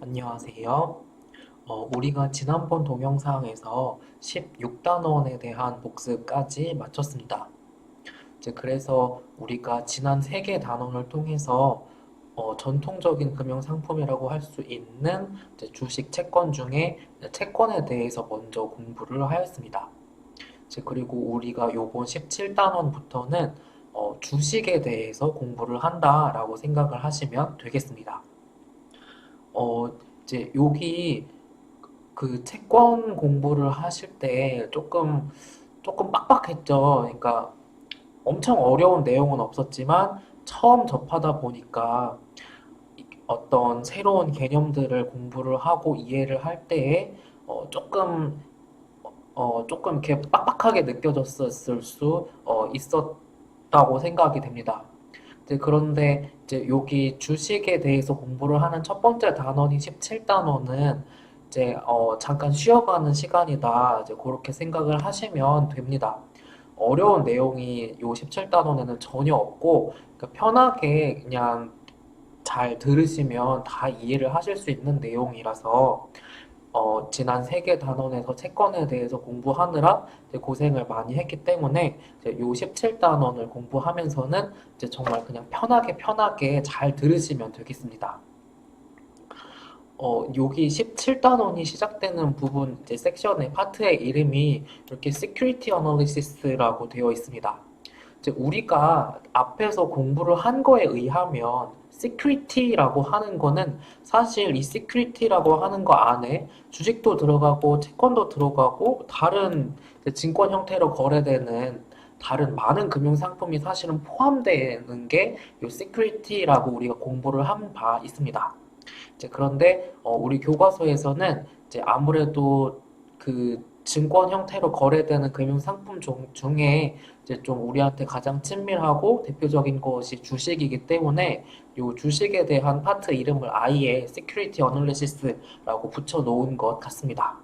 안녕하세요. 우리가 지난번 동영상에서 16단원에 대한 복습까지 마쳤습니다. 이제 그래서 우리가 지난 3개 단원을 통해서 전통적인 금융상품이라고 할 수 있는 이제 주식 채권 중에 채권에 대해서 먼저 공부를 하였습니다. 이제 그리고 우리가 요번 17단원부터는 주식에 대해서 공부를 한다라고 생각을 하시면 되겠습니다. 어, 이제 여기 그 채권 공부를 하실 때 조금 빡빡했죠. 그러니까 엄청 어려운 내용은 없었지만 처음 접하다 보니까 어떤 새로운 개념들을 공부를 하고 이해를 할 때에 조금 이렇게 빡빡하게 느껴졌을 수 있었다고 생각이 됩니다. 이제 그런데 이제 여기 주식에 대해서 공부를 하는 첫 번째 단원인 17단원은 이제 잠깐 쉬어가는 시간이다. 이제 그렇게 생각을 하시면 됩니다. 어려운 내용이 요 17단원에는 전혀 없고 그러니까 편하게 그냥 잘 들으시면 다 이해를 하실 수 있는 내용이라서 지난 3개 단원에서 채권에 대해서 공부하느라 이제 고생을 많이 했기 때문에 이제 요 17단원을 공부하면서는 이제 정말 그냥 편하게 잘 들으시면 되겠습니다. 여기 17단원이 시작되는 부분, 이제 섹션의 파트의 이름이 이렇게 Security Analysis라고 되어 있습니다. 이제 우리가 앞에서 공부를 한 거에 의하면 security라고 하는 거는 사실 이 security라고 하는 거 안에 주식도 들어가고 채권도 들어가고 다른 증권 형태로 거래되는 다른 많은 금융 상품이 사실은 포함되는 게 이 security라고 우리가 공부를 한 바 있습니다. 이제 그런데 우리 교과서에서는 이제 아무래도 그 증권 형태로 거래되는 금융 상품 중에 이제 좀 우리한테 가장 친밀하고 대표적인 것이 주식이기 때문에 이 주식에 대한 파트 이름을 아예 Security Analysis라고 붙여 놓은 것 같습니다.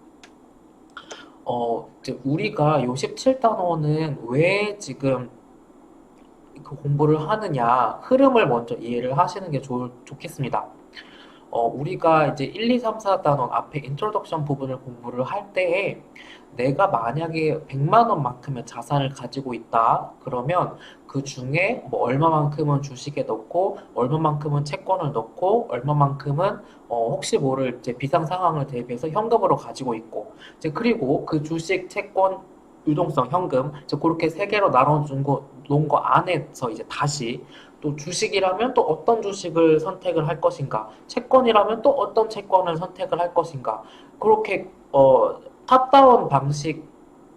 이제 우리가 요 17단원은 왜 지금 그 공부를 하느냐 흐름을 먼저 이해를 하시는 게 좋겠습니다. 우리가 이제 1, 2, 3, 4단원 앞에 인트로덕션 부분을 공부를 할 때에 내가 만약에 100만 원만큼의 자산을 가지고 있다. 그러면 그 중에 뭐 얼마만큼은 주식에 넣고 얼마만큼은 채권을 넣고 얼마만큼은 혹시 모를 이제 비상 상황을 대비해서 현금으로 가지고 있고 이제 그리고 그 주식, 채권, 유동성, 현금 이제 그렇게 세 개로 나눠준 거 놓은 거 안에서 이제 다시 또 주식이라면 또 어떤 주식을 선택을 할 것인가, 채권이라면 또 어떤 채권을 선택을 할 것인가, 그렇게 탑다운 방식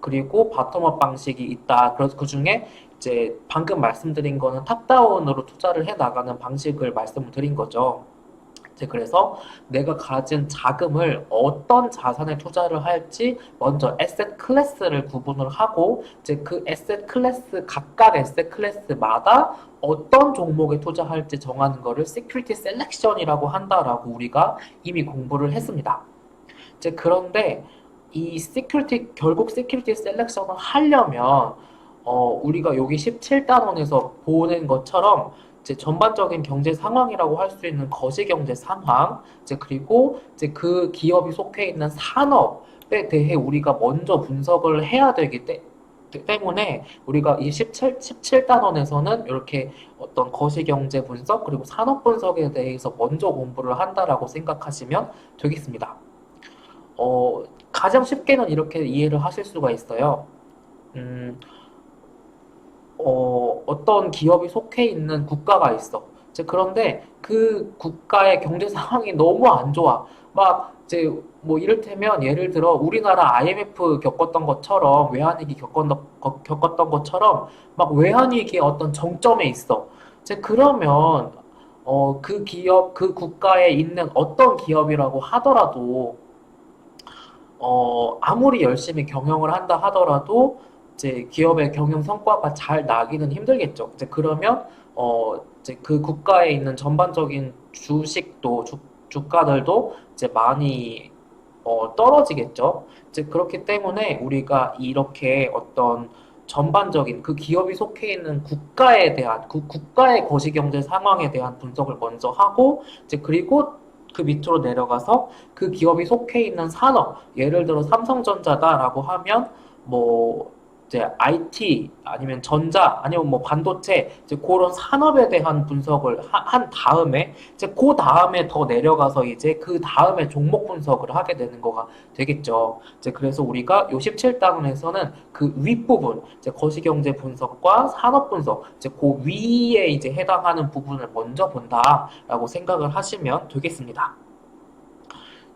그리고 바텀업 방식이 있다. 그래서 그 중에 이제 방금 말씀드린 거는 탑다운으로 투자를 해 나가는 방식을 말씀을 드린 거죠. 이제 그래서 내가 가진 자금을 어떤 자산에 투자를 할지 먼저 에셋 클래스를 구분을 하고 이제 그 에셋 클래스 각각 에셋 클래스마다 어떤 종목에 투자할지 정하는 거를 시큐리티 셀렉션이라고 한다라고 우리가 이미 공부를 했습니다. 이제 그런데 이 시큐리티 결국 시큐리티 셀렉션을 하려면 우리가 여기 17단원에서 보는 것처럼 이제 전반적인 경제 상황이라고 할 수 있는 거시 경제 상황, 이제 그리고 이제 그 기업이 속해 있는 산업에 대해 우리가 먼저 분석을 해야 때문에 우리가 이 17단원에서는 이렇게 어떤 거시경제 분석 그리고 산업 분석에 대해서 먼저 공부를 한다라고 생각하시면 되겠습니다. 어, 가장 쉽게는 이렇게 이해를 하실 수가 있어요. 음, 어떤 기업이 속해 있는 국가가 있어. 이제 그런데 그 국가의 경제 상황이 너무 안 좋아. 막 이제 뭐 이를테면 예를 들어 우리나라 IMF 겪었던 것처럼 외환위기 겪었던 것처럼 막 외환위기의 어떤 정점에 있어. 이제 그러면 그 기업 그 국가에 있는 어떤 기업이라고 하더라도 아무리 열심히 경영을 한다 하더라도 이제 기업의 경영 성과가 잘 나기는 힘들겠죠. 이제 그러면 이제 그 국가에 있는 전반적인 주식도 주가들도 이제 많이 떨어지겠죠. 이제 그렇기 때문에 우리가 이렇게 어떤 전반적인 그 기업이 속해 있는 국가에 대한 그 국가의 거시경제 상황에 대한 분석을 먼저 하고 이제 그리고 그 밑으로 내려가서 그 기업이 속해 있는 산업, 예를 들어 삼성전자다라고 하면 뭐 이제 IT 아니면 전자 아니면 뭐 반도체 이제 그런 산업에 대한 분석을 한 다음에 이제 그 다음에 더 내려가서 이제 그 다음에 종목 분석을 하게 되는 거가 되겠죠. 이제 그래서 우리가 요 17단원에서는 그 윗부분 이제 거시경제 분석과 산업 분석 이제 그 위에 이제 해당하는 부분을 먼저 본다라고 생각을 하시면 되겠습니다.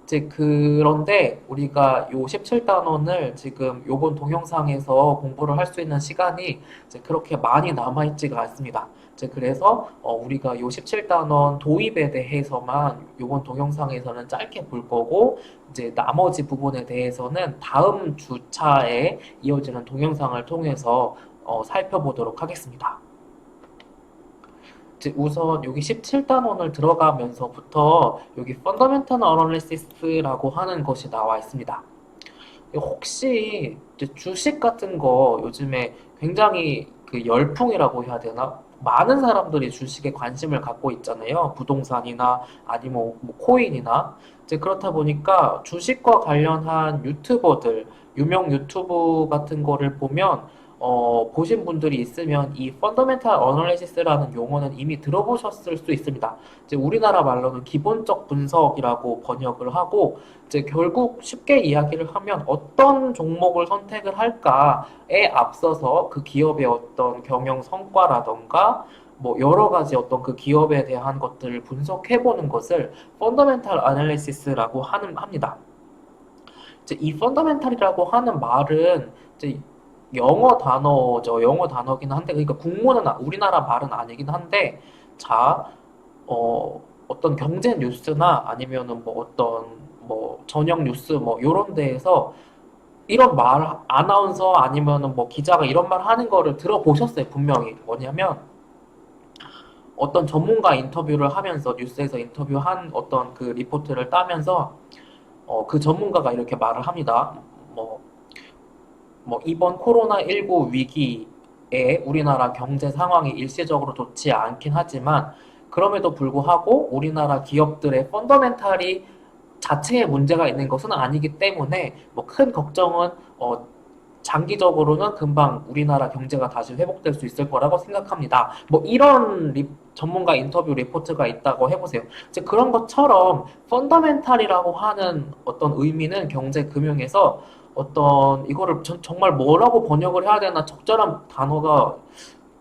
이제 그런데 우리가 요 17단원을 지금 요번 동영상에서 공부를 할 수 있는 시간이 이제 그렇게 많이 남아있지가 않습니다. 이제 그래서 우리가 요 17단원 도입에 대해서만 요번 동영상에서는 짧게 볼 거고 이제 나머지 부분에 대해서는 다음 주차에 이어지는 동영상을 통해서 살펴보도록 하겠습니다. 우선 여기 17단원을 들어가면서부터 여기 펀더멘탈 어널리시스라고 하는 것이 나와 있습니다. 혹시 주식 같은 거 요즘에 굉장히 그 열풍이라고 해야 되나? 많은 사람들이 주식에 관심을 갖고 있잖아요. 부동산이나 아니면 뭐 코인이나. 이제 그렇다 보니까 주식과 관련한 유튜버들, 유명 유튜브 같은 거를 보면 보신 분들이 있으면 이 펀더멘탈 어널리시스라는 용어는 이미 들어보셨을 수 있습니다. 이제 우리나라 말로는 기본적 분석이라고 번역을 하고 이제 결국 쉽게 이야기를 하면 어떤 종목을 선택을 할까에 앞서서 그 기업의 어떤 경영 성과라던가 뭐 여러 가지 어떤 그 기업에 대한 것들을 분석해 보는 것을 펀더멘탈 어널리시스라고 합니다. 이제 이 펀더멘탈이라고 하는 말은 이제 영어 단어죠. 영어 단어긴 한데 그러니까 국문은 우리나라 말은 아니긴 한데 자, 어떤 경제 뉴스나 아니면은 뭐 어떤 뭐 저녁 뉴스 뭐 요런 데에서 이런 말 아나운서 아니면은 뭐 기자가 이런 말 하는 거를 들어보셨어요. 분명히. 뭐냐면 어떤 전문가 인터뷰를 하면서 뉴스에서 인터뷰한 어떤 그 리포트를 따면서 그 전문가가 이렇게 말을 합니다. 뭐 이번 코로나19 위기에 우리나라 경제 상황이 일시적으로 좋지 않긴 하지만 그럼에도 불구하고 우리나라 기업들의 펀더멘탈이 자체에 문제가 있는 것은 아니기 때문에 뭐 큰 걱정은 장기적으로는 금방 우리나라 경제가 다시 회복될 수 있을 거라고 생각합니다. 뭐 이런 전문가 인터뷰 리포트가 있다고 해보세요. 이제 그런 것처럼 펀더멘탈이라고 하는 어떤 의미는 경제 금융에서 어떤 이거를 정말 뭐라고 번역을 해야 되나 적절한 단어가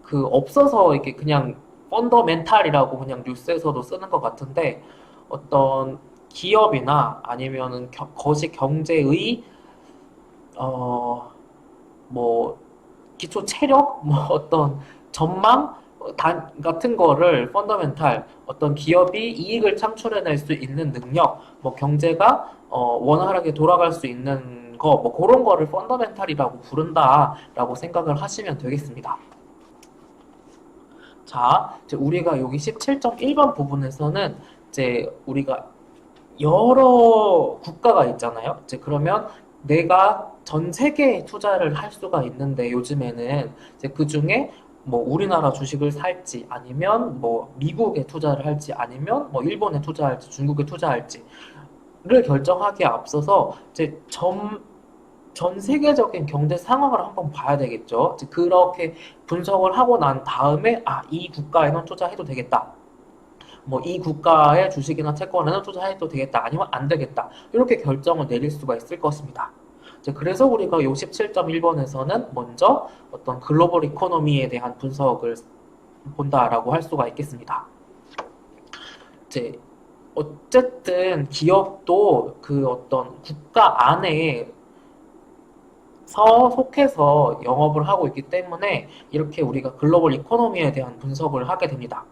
그 없어서 이렇게 그냥 펀더멘탈이라고 그냥 뉴스에서도 쓰는 것 같은데 어떤 기업이나 아니면은 거시 경제의 어 뭐 기초 체력 뭐 어떤 전망 같은 거를 펀더멘탈 어떤 기업이 이익을 창출해낼 수 있는 능력 뭐 경제가 원활하게 돌아갈 수 있는 거 뭐 그런 거를 펀더멘탈이라고 부른다라고 생각을 하시면 되겠습니다. 자, 이제 우리가 여기 17.1번 부분에서는 이제 우리가 여러 국가가 있잖아요. 이제 그러면 내가 전 세계에 투자를 할 수가 있는데 요즘에는 이제 그 중에 뭐 우리나라 주식을 살지 아니면 뭐 미국에 투자를 할지 아니면 뭐 일본에 투자할지 중국에 투자할지를 결정하기에 앞서서 이제 전 세계적인 경제 상황을 한번 봐야 되겠죠. 이제 그렇게 분석을 하고 난 다음에 이 국가에는 투자해도 되겠다. 뭐 이 국가의 주식이나 채권에는 투자해도 되겠다 아니면 안 되겠다 이렇게 결정을 내릴 수가 있을 것입니다. 이제 그래서 우리가 요 17.1번에서는 먼저 어떤 글로벌 이코노미에 대한 분석을 본다라고 할 수가 있겠습니다. 이제 어쨌든 기업도 그 어떤 국가 안에 속해서 영업을 하고 있기 때문에 이렇게 우리가 글로벌 이코노미에 대한 분석을 하게 됩니다.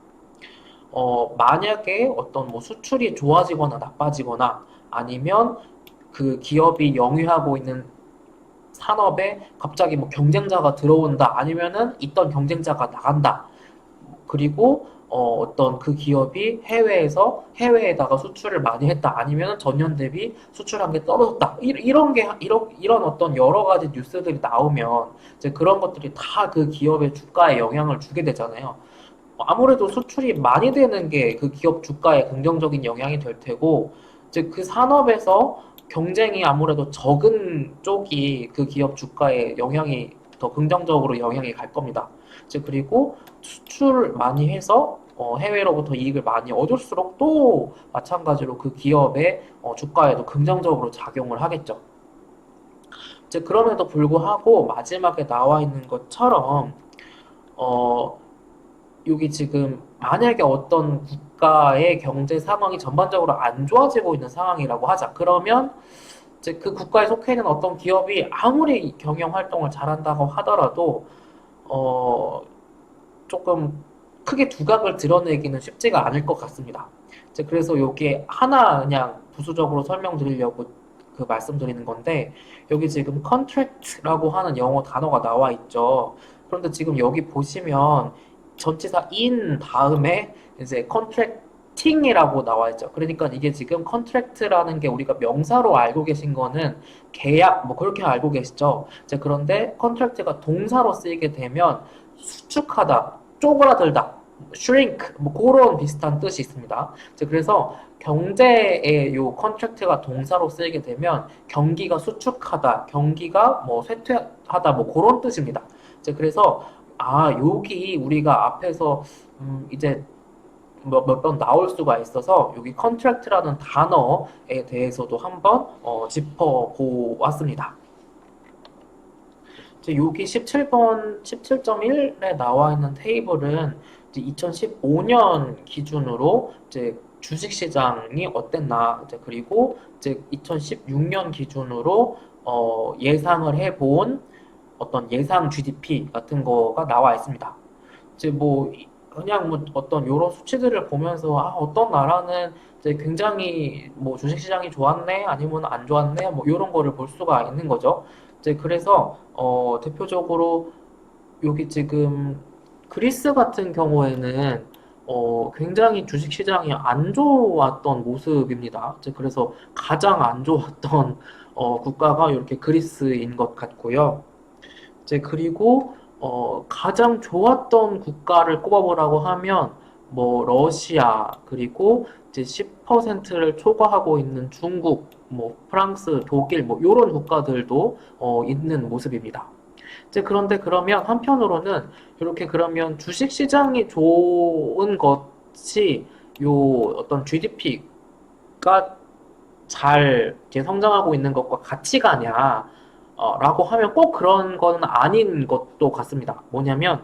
만약에 어떤 뭐 수출이 좋아지거나 나빠지거나 아니면 그 기업이 영위하고 있는 산업에 갑자기 뭐 경쟁자가 들어온다 아니면은 있던 경쟁자가 나간다. 그리고 어떤 그 기업이 해외에다가 수출을 많이 했다 아니면 전년 대비 수출한 게 떨어졌다 이런 어떤 여러 가지 뉴스들이 나오면 이제 그런 것들이 다 그 기업의 주가에 영향을 주게 되잖아요. 아무래도 수출이 많이 되는 게 그 기업 주가에 긍정적인 영향이 될 테고, 이제 그 산업에서 경쟁이 아무래도 적은 쪽이 그 기업 주가에 영향이 더 긍정적으로 영향이 갈 겁니다. 이제 그리고 수출을 많이 해서 해외로부터 이익을 많이 얻을수록 또 마찬가지로 그 기업의 주가에도 긍정적으로 작용을 하겠죠. 이제 그럼에도 불구하고 마지막에 나와 있는 것처럼 어, 여기 지금 만약에 어떤 국가의 경제 상황이 전반적으로 안 좋아지고 있는 상황이라고 하자. 그러면 이제 그 국가에 속해 있는 어떤 기업이 아무리 경영 활동을 잘한다고 하더라도 어, 조금 크게 두각을 드러내기는 쉽지가 않을 것 같습니다. 이제 그래서 여기에 하나 그냥 부수적으로 설명드리려고 그 말씀드리는 건데 여기 지금 contract라고 하는 영어 단어가 나와 있죠. 그런데 지금 여기 보시면 전치사 in 다음에 이제 contracting이라고 나와 있죠. 그러니까 이게 지금 contract라는 게 우리가 명사로 알고 계신 거는 계약 뭐 그렇게 알고 계시죠. 이제 그런데 contract가 동사로 쓰이게 되면 수축하다, 쪼그라들다, shrink 뭐 그런 비슷한 뜻이 있습니다. 이제 그래서 경제의 요 컨트랙트가 동사로 쓰이게 되면 경기가 수축하다, 경기가 뭐 쇠퇴하다 뭐 그런 뜻입니다. 이제 그래서 여기 우리가 앞에서 이제 몇 번 나올 수가 있어서 여기 컨트랙트라는 단어에 대해서도 한번 짚어보았습니다. 이제 여기 17번, 17.1에 나와 있는 테이블은 이제 2015년 기준으로 이제 주식시장이 어땠나, 이제 그리고 이제 2016년 기준으로 예상을 해본 어떤 예상 GDP 같은 거가 나와 있습니다. 이제 뭐 그냥 뭐 어떤 요런 수치들을 보면서 어떤 나라는 이제 굉장히 뭐 주식시장이 좋았네 아니면 안 좋았네 뭐 요런 거를 볼 수가 있는 거죠. 이제 그래서 대표적으로 여기 지금 그리스 같은 경우에는 굉장히 주식시장이 안 좋았던 모습입니다. 이제 그래서 가장 안 좋았던 국가가 이렇게 그리스인 것 같고요. 이제 그리고 가장 좋았던 국가를 꼽아보라고 하면 뭐 러시아 그리고 이제 10%를 초과하고 있는 중국, 뭐 프랑스, 독일 뭐 이런 국가들도 있는 모습입니다. 이제 그런데 그러면 한편으로는 이렇게 그러면 주식 시장이 좋은 것이 요 어떤 GDP가 잘 이렇게 성장하고 있는 것과 같이 가냐? 라고 하면 꼭 그런 건 아닌 것도 같습니다. 뭐냐면,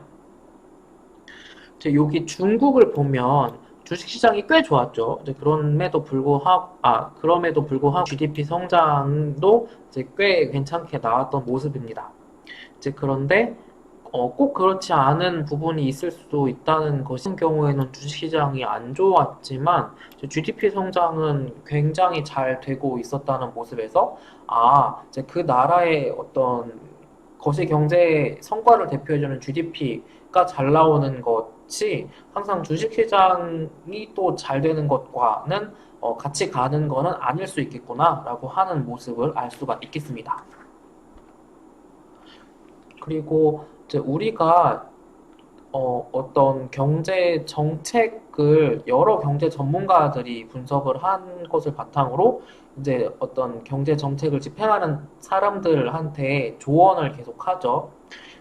이제 여기 중국을 보면 주식시장이 꽤 좋았죠. 이제 그럼에도 불구하고 GDP 성장도 이제 꽤 괜찮게 나왔던 모습입니다. 이제 그런데 꼭 그렇지 않은 부분이 있을 수도 있다는 것인 경우에는 주식시장이 안 좋았지만 GDP 성장은 굉장히 잘 되고 있었다는 모습에서 이제 그 나라의 어떤 거시 경제 성과를 대표해주는 GDP가 잘 나오는 것이 항상 주식시장이 또 잘 되는 것과는 같이 가는 거는 아닐 수 있겠구나라고 하는 모습을 알 수가 있겠습니다. 그리고 이제 우리가 어떤 경제 정책을 여러 경제 전문가들이 분석을 한 것을 바탕으로 이제 어떤 경제 정책을 집행하는 사람들한테 조언을 계속하죠.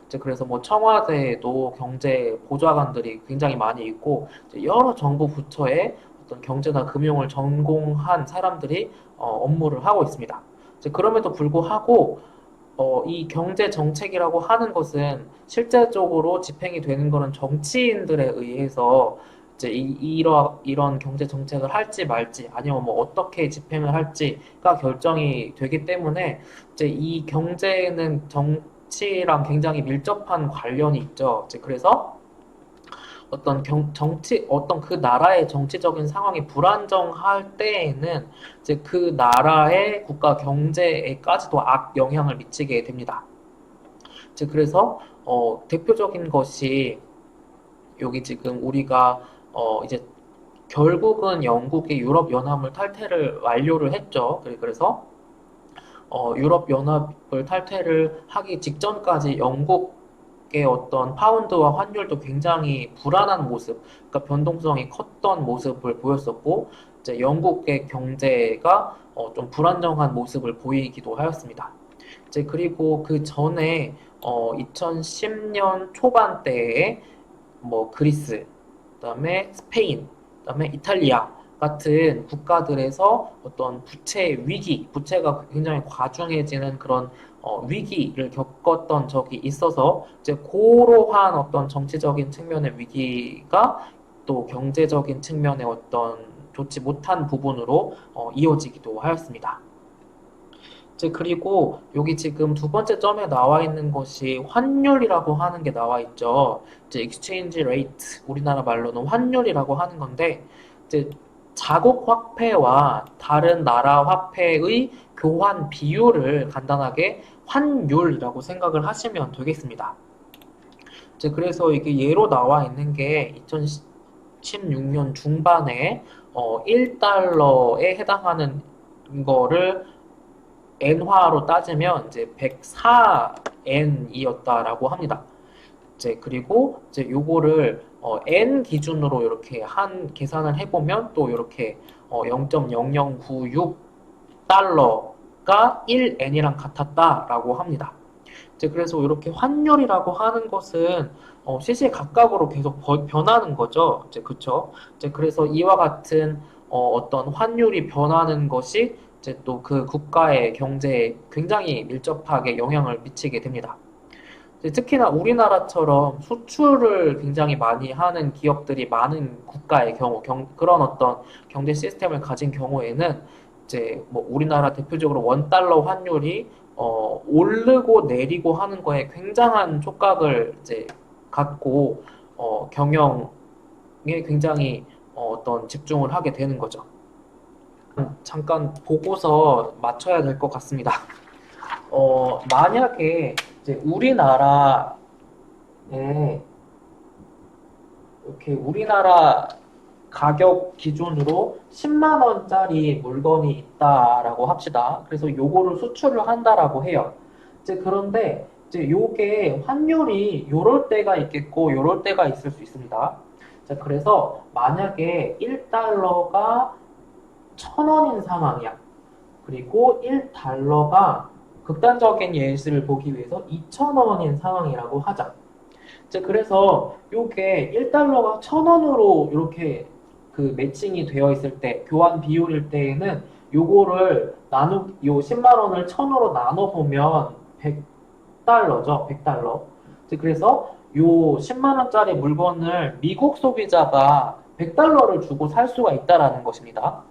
이제 그래서 뭐 청와대에도 경제 보좌관들이 굉장히 많이 있고 이제 여러 정부 부처에 어떤 경제나 금융을 전공한 사람들이 업무를 하고 있습니다. 이제 그럼에도 불구하고 이 경제 정책이라고 하는 것은 실제적으로 집행이 되는 것은 정치인들에 의해서 이제 이런 경제 정책을 할지 말지 아니면 뭐 어떻게 집행을 할지가 결정이 되기 때문에 이제 이 경제는 정치랑 굉장히 밀접한 관련이 있죠. 이제 그래서 어떤 그 나라의 정치적인 상황이 불안정할 때에는 이제 그 나라의 국가 경제에까지도 악 영향을 미치게 됩니다. 이제 그래서 대표적인 것이 여기 지금 우리가 이제 결국은 영국이 유럽 연합을 탈퇴를 완료를 했죠. 그래서 유럽 연합을 탈퇴를 하기 직전까지 영국 영국의 어떤 파운드와 환율도 굉장히 불안한 모습, 그러니까 변동성이 컸던 모습을 보였었고, 이제 영국의 경제가 좀 불안정한 모습을 보이기도 하였습니다. 이제 그리고 그 전에 2010년 초반대에 뭐 그리스, 그다음에 스페인, 그다음에 이탈리아 같은 국가들에서 어떤 부채 위기, 부채가 굉장히 과중해지는 그런 위기를 겪었던 적이 있어서 이제 그러한 어떤 정치적인 측면의 위기가 또 경제적인 측면의 어떤 좋지 못한 부분으로 이어지기도 하였습니다. 이제 그리고 여기 지금 두 번째 점에 나와 있는 것이 환율이라고 하는 게 나와 있죠. 이제 exchange rate, 우리나라 말로는 환율이라고 하는 건데, 이제 자국 화폐와 다른 나라 화폐의 교환 비율을 간단하게 환율이라고 생각을 하시면 되겠습니다. 이제 그래서 이게 예로 나와 있는 게 2016년 중반에 1달러에 해당하는 거를 엔화로 따지면 이제 104엔이었다라고 합니다. 이제 그리고 이제 요거를 엔 기준으로 이렇게 한 계산을 해보면 또 이렇게 0.0096달러가 1엔이랑 같았다라고 합니다. 이제 그래서 이렇게 환율이라고 하는 것은 시시각각으로 계속 변하는 거죠. 이제 그쵸? 이제 그래서 이와 같은 어떤 환율이 변하는 것이 이제 또 그 국가의 경제에 굉장히 밀접하게 영향을 미치게 됩니다. 이제 특히나 우리나라처럼 수출을 굉장히 많이 하는 기업들이 많은 국가의 경우, 그런 어떤 경제 시스템을 가진 경우에는 이제 뭐 우리나라 대표적으로 원달러 환율이 오르고 내리고 하는 거에 굉장한 촉각을 이제 갖고 경영에 굉장히 어떤 집중을 하게 되는 거죠. 잠깐 보고서 맞춰야 될 것 같습니다. 만약에 이제 우리나라에 이렇게 우리나라 가격 기준으로 10만 원짜리 물건이 있다라고 합시다. 그래서 요거를 수출을 한다라고 해요. 이제 그런데 이제 요게 환율이 요럴 때가 있겠고 요럴 때가 있을 수 있습니다. 자, 그래서 만약에 1달러가 1,000원인 상황이야. 그리고 1달러가 극단적인 예시를 보기 위해서 2,000원인 상황이라고 하자. 이제 그래서 요게 1달러가 1,000원으로 이렇게 그 매칭이 되어 있을 때, 교환 비율일 때에는 요거를 요 10만 원을 1,000으로 나눠보면 100달러죠. 100달러. 이제 그래서 요 10만 원짜리 물건을 미국 소비자가 100달러를 주고 살 수가 있다라는 것입니다.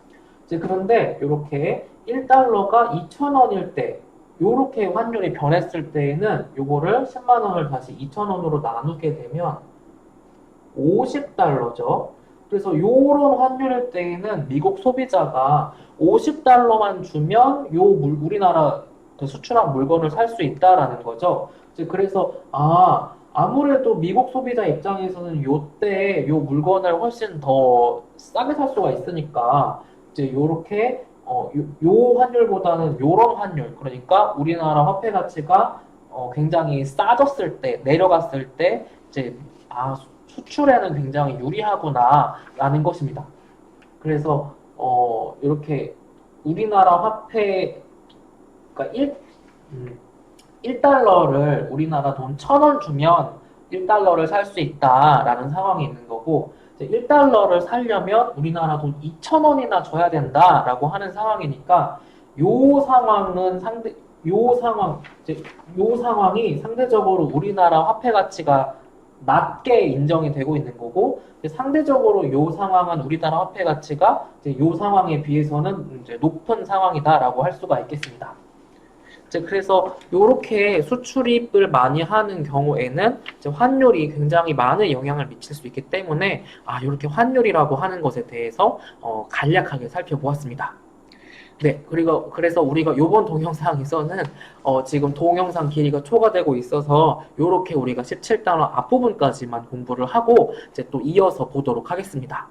이제 그런데 이렇게 1달러가 2,000원일 때, 요렇게 환율이 변했을 때에는 요거를 10만 원을 다시 2,000원으로 나누게 되면 50달러죠. 그래서 요런 환율일 때에는 미국 소비자가 50달러만 주면 우리나라 그 수출한 물건을 살 수 있다라는 거죠. 이제 그래서 아무래도 미국 소비자 입장에서는 요때 요 물건을 훨씬 더 싸게 살 수가 있으니까 이제 요렇게 요 환율보다는 요런 환율, 그러니까 우리나라 화폐 가치가 굉장히 싸졌을 때, 내려갔을 때 이제 수출에는 굉장히 유리하구나라는 것입니다. 그래서 이렇게 우리나라 화폐, 그러니까 1달러를 우리나라 돈 1,000원 주면 1달러를 살 수 있다라는 상황이 있는 거고, 1달러를 살려면 우리나라 돈 2,000원이나 줘야 된다라고 하는 상황이니까 요 상황이 상대적으로 우리나라 화폐 가치가 낮게 인정이 되고 있는 거고, 상대적으로 요 상황은 우리나라 화폐 가치가 요 상황에 비해서는 이제 높은 상황이다라고 할 수가 있겠습니다. 이제 그래서 이렇게 수출입을 많이 하는 경우에는 이제 환율이 굉장히 많은 영향을 미칠 수 있기 때문에 이렇게 환율이라고 하는 것에 대해서 간략하게 살펴보았습니다. 네, 그리고 그래서 우리가 이번 동영상에서는 지금 동영상 길이가 초과되고 있어서 이렇게 우리가 17단원 앞부분까지만 공부를 하고 이제 또 이어서 보도록 하겠습니다.